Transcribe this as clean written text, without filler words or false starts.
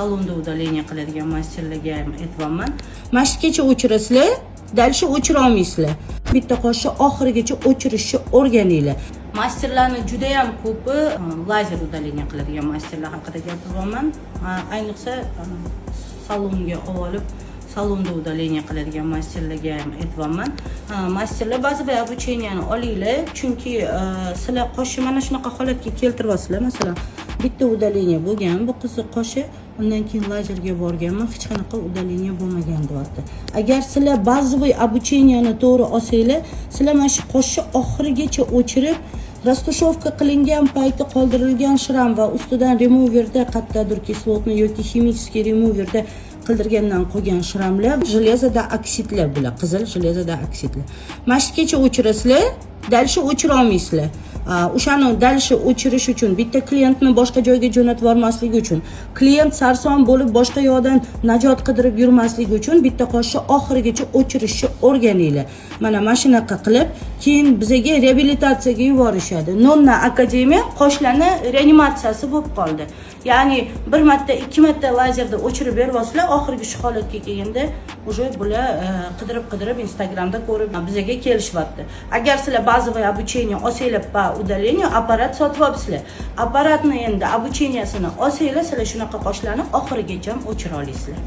Salonda udalение qiladigan masterlarga ham aytyapman. Mashqgacha o'chirasizlar, dalshi o'chira olmaysizlar. Bitta qoshni oxirigacha o'chirishni o'rganinglar. Masterlarning juda ham ko'pi lazer udalение qiladigan masterlar haqida gapiryapman. Ayniqsa salonga olib salonda udalение qiladigan masterlarga ham aytyapman. Masterlar ba'zi bir обучениeni olinglar, chunki sizlar qoshni mana shunaqa holatga keltiryapsizlar. Masalan, bitta udalение bo'lgan, bu qiziq qoshi, undan keyin lazerga borganman, hech qanaqa udalение bo'lmagan deyapti. Agar sizlar bazoviy обучениeni to'g'ri olsanglar, sizlar mana shu qoshni oxirigacha o'chirib, rastушевка qilingan payti qoldirilgan shram va ustidan removerda qattiqdir kislotni yoki ximический removerda qildirgandan qolgan shramlar железоda oksidlar bular, qizil железоda oksidlar. Mashqgacha o'chirasizlar, dalshi o'chira olmaysizlar. O'shani dalshi o'chirish uchun bitta klientni boshqa joyga jo'natib yubormasligi uchun, klient sarson bo'lib boshqa yoqdan najot qidirib yurmasligi uchun bitta qoshni oxirigacha o'chirishni o'rganinglar. Mana shunaqa qilib, keyin bizga reabilitatsiyaga yuborishadi. Nonna akademiya qoshlarni reanimatsiyasi bo'lib qoldi. Ya'ni bir marta, ikki marta lazerda o'chirib beryapsizlar, oxirgi shu holatga kelganda уже bular qidirib Instagramda ko'rib bizga kelishyapti. Agar sizlar bazoviy обучение olsanglar pa udalение apparat sotib olibsizlar. Apparatni endi обучениесini olsanglar, sizlar shunaqa qoshlarni oxirigacha o'chira olasizlar.